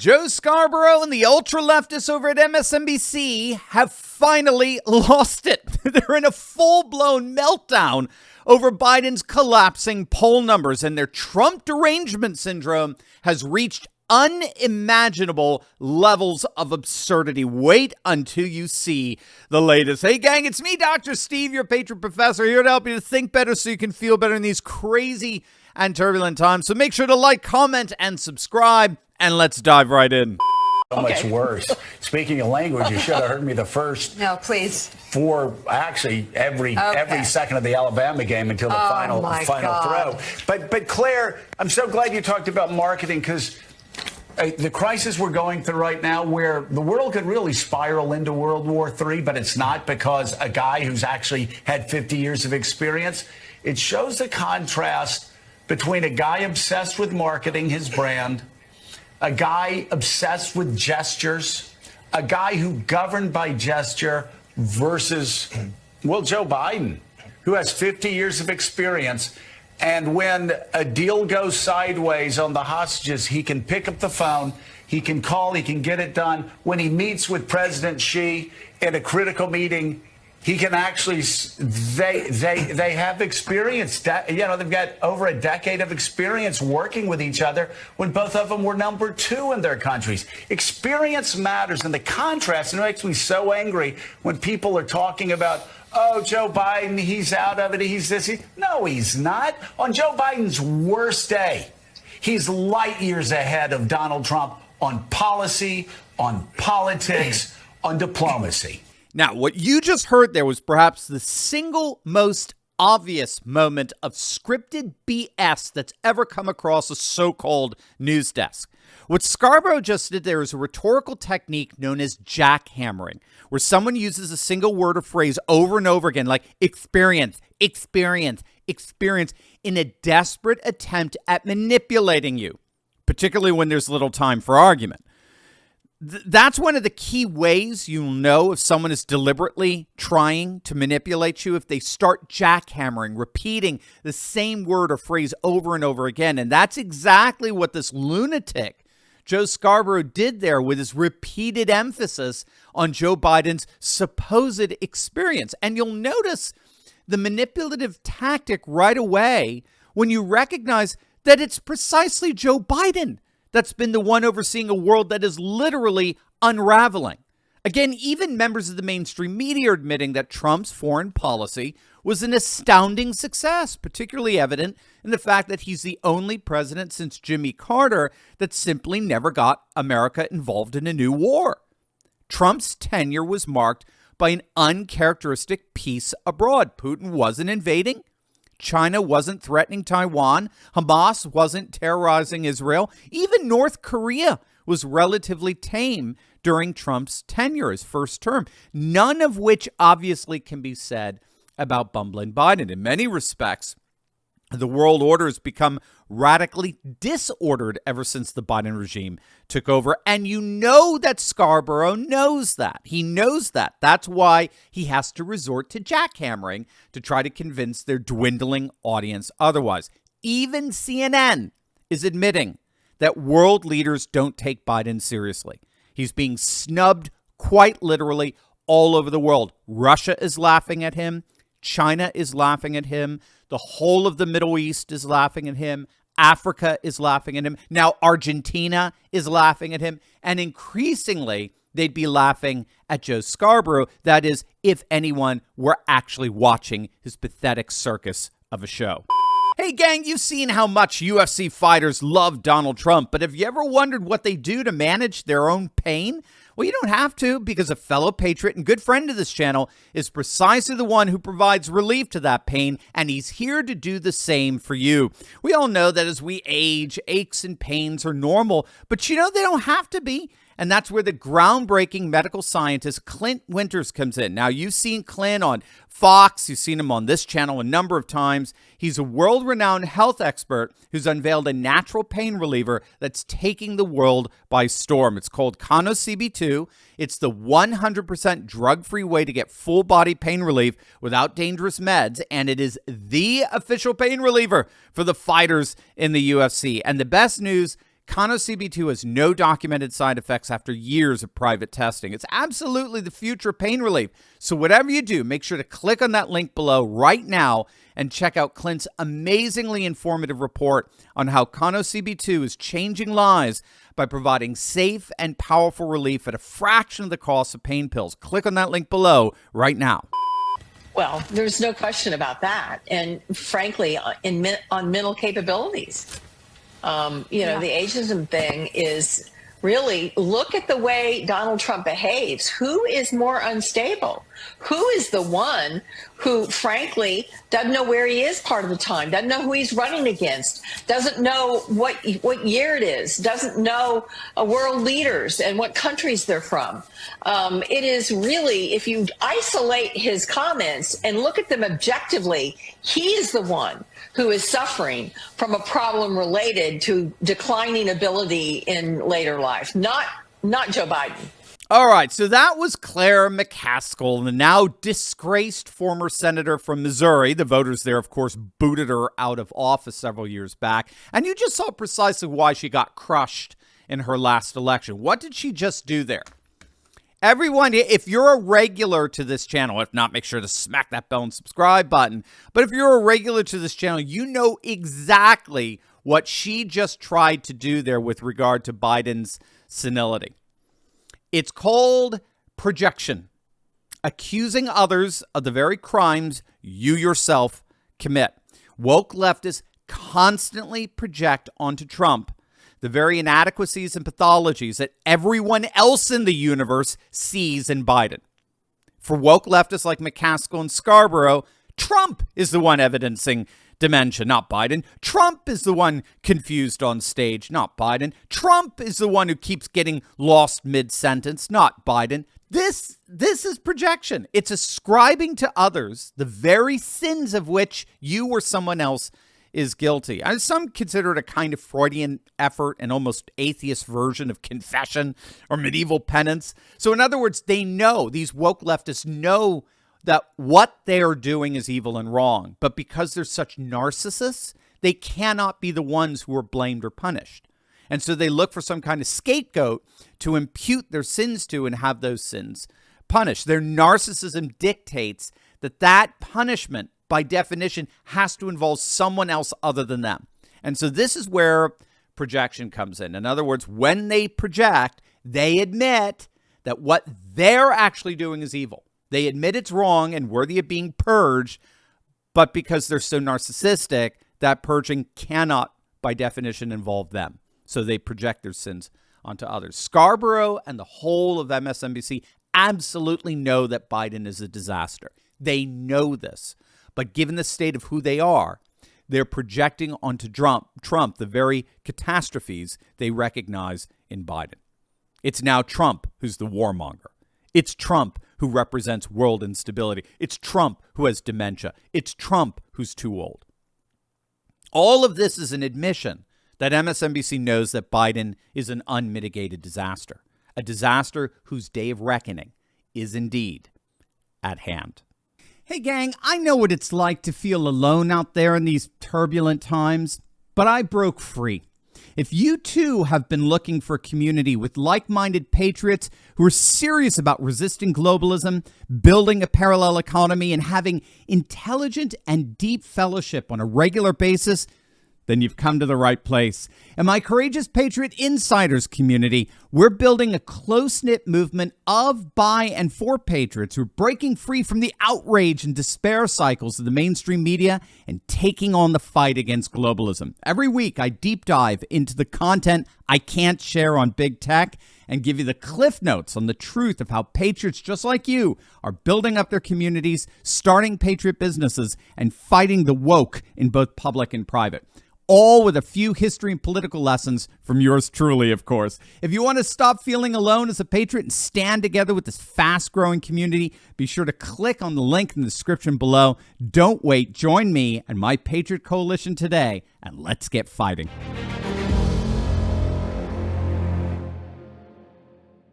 Joe Scarborough and the ultra-leftists over at MSNBC have finally lost it. They're in a full-blown meltdown over Biden's collapsing poll numbers, and their Trump derangement syndrome has reached unimaginable levels of absurdity. Wait until you see the latest. Hey, gang, it's me, Dr. Steve, your patron professor, here to help you to think better so you can feel better in these crazy and turbulent times. So make sure to like, comment, and subscribe, and let's dive right in. So much worse. Speaking of language, you should have heard me the first. No, please. For actually every second of the Alabama game until the final throw. But Claire, I'm so glad you talked about marketing, because the crisis we're going through right now, where the world could really spiral into World War III, but it's not, because a guy who's actually had 50 years of experience. It shows the contrast between a guy obsessed with marketing his brand, a guy obsessed with gestures, a guy who governed by gesture, versus, well, Joe Biden, who has 50 years of experience. And when a deal goes sideways on the hostages, he can pick up the phone, he can call, he can get it done. When he meets with President Xi in a critical meeting, he can actually, they have experience. You know, they've got over a decade of experience working with each other when both of them were number 2 in their countries. Experience matters, and the contrast, and it makes me so angry when people are talking about, oh, Joe Biden, he's out of it, he's this. No, he's not. On Joe Biden's worst day, he's light years ahead of Donald Trump on policy, on politics, on diplomacy. Now, what you just heard there was perhaps the single most obvious moment of scripted BS that's ever come across a so-called news desk. What Scarborough just did there is a rhetorical technique known as jackhammering, where someone uses a single word or phrase over and over again, like experience, experience, experience, in a desperate attempt at manipulating you, particularly when there's little time for argument. That's one of the key ways you'll know if someone is deliberately trying to manipulate you, if they start jackhammering, repeating the same word or phrase over and over again. And that's exactly what this lunatic, Joe Scarborough, did there with his repeated emphasis on Joe Biden's supposed experience. And you'll notice the manipulative tactic right away when you recognize that it's precisely Joe Biden that's been the one overseeing a world that is literally unraveling. Again, even members of the mainstream media are admitting that Trump's foreign policy was an astounding success, particularly evident in the fact that he's the only president since Jimmy Carter that simply never got America involved in a new war. Trump's tenure was marked by an uncharacteristic peace abroad. Putin wasn't invading. China wasn't threatening Taiwan. Hamas wasn't terrorizing Israel. Even North Korea was relatively tame during Trump's tenure, his first term, none of which obviously can be said about bumbling Biden. In many respects, the world order has become radically disordered ever since the Biden regime took over. And you know that Scarborough knows that. He knows that. That's why he has to resort to jackhammering to try to convince their dwindling audience otherwise. Even CNN is admitting that world leaders don't take Biden seriously. He's being snubbed quite literally all over the world. Russia is laughing at him. China is laughing at him. The whole of the Middle East is laughing at him. Africa is laughing at him. Now Argentina is laughing at him. And increasingly, they'd be laughing at Joe Scarborough. That is, if anyone were actually watching his pathetic circus of a show. Hey, gang, you've seen how much UFC fighters love Donald Trump, but have you ever wondered what they do to manage their own pain? Well, you don't have to, because a fellow patriot and good friend of this channel is precisely the one who provides relief to that pain, and he's here to do the same for you. We all know that as we age, aches and pains are normal, but you know they don't have to be. And that's where the groundbreaking medical scientist Clint Winters comes in. Now, you've seen Clint on Fox. You've seen him on this channel a number of times. He's a world-renowned health expert who's unveiled a natural pain reliever that's taking the world by storm. It's called Cono CB2. It's the 100% drug-free way to get full-body pain relief without dangerous meds, and it is the official pain reliever for the fighters in the UFC. And the best news, ConoCB2 has no documented side effects after years of private testing. It's absolutely the future of pain relief. So whatever you do, make sure to click on that link below right now and check out Clint's amazingly informative report on how ConoCB2 is changing lives by providing safe and powerful relief at a fraction of the cost of pain pills. Click on that link below right now. Well, there's no question about that. And frankly, on mental capabilities. The ageism thing is really, look at the way Donald Trump behaves. Who is more unstable? Who is the one who, frankly, doesn't know where he is part of the time, doesn't know who he's running against, doesn't know what year it is, doesn't know world leaders and what countries they're from. It is really, if you isolate his comments and look at them objectively, he is the one who is suffering from a problem related to declining ability in later life, not Joe Biden. All right, so that was Claire McCaskill, the now disgraced former senator from Missouri. The voters there, of course, booted her out of office several years back. And you just saw precisely why she got crushed in her last election. What did she just do there? Everyone, if you're a regular to this channel, if not, make sure to smack that bell and subscribe button. But if you're a regular to this channel, you know exactly what she just tried to do there with regard to Biden's senility. It's called projection, accusing others of the very crimes you yourself commit. Woke leftists constantly project onto Trump the very inadequacies and pathologies that everyone else in the universe sees in Biden. For woke leftists like McCaskill and Scarborough, Trump is the one evidencing dementia, not Biden. Trump is the one confused on stage, not Biden. Trump is the one who keeps getting lost mid-sentence, not Biden. This is projection. It's ascribing to others the very sins of which you or someone else is guilty. And some consider it a kind of Freudian effort, an almost atheist version of confession or medieval penance. So in other words, they know, these woke leftists know that what they are doing is evil and wrong. But because they're such narcissists, they cannot be the ones who are blamed or punished. And so they look for some kind of scapegoat to impute their sins to and have those sins punished. Their narcissism dictates that punishment, by definition, has to involve someone else other than them. And so this is where projection comes in. In other words, when they project, they admit that what they're actually doing is evil. They admit it's wrong and worthy of being purged, but because they're so narcissistic, that purging cannot, by definition, involve them. So they project their sins onto others. Scarborough and the whole of MSNBC absolutely know that Biden is a disaster. They know this. But given the state of who they are, they're projecting onto Trump the very catastrophes they recognize in Biden. It's now Trump who's the warmonger. It's Trump who represents world instability. It's Trump who has dementia. It's Trump who's too old. All of this is an admission that MSNBC knows that Biden is an unmitigated disaster, a disaster whose day of reckoning is indeed at hand. Hey gang, I know what it's like to feel alone out there in these turbulent times, but I broke free. If you too have been looking for a community with like-minded patriots who are serious about resisting globalism, building a parallel economy, and having intelligent and deep fellowship on a regular basis, then you've come to the right place. In my Courageous Patriot Insiders community, we're building a close-knit movement of, by, and for patriots who are breaking free from the outrage and despair cycles of the mainstream media and taking on the fight against globalism. Every week, I deep dive into the content I can't share on big tech and give you the cliff notes on the truth of how patriots just like you are building up their communities, starting patriot businesses, and fighting the woke in both public and private. All with a few history and political lessons from yours truly, of course. If you want to stop feeling alone as a patriot and stand together with this fast-growing community, be sure to click on the link in the description below. Don't wait. Join me and my Patriot Coalition today, and let's get fighting.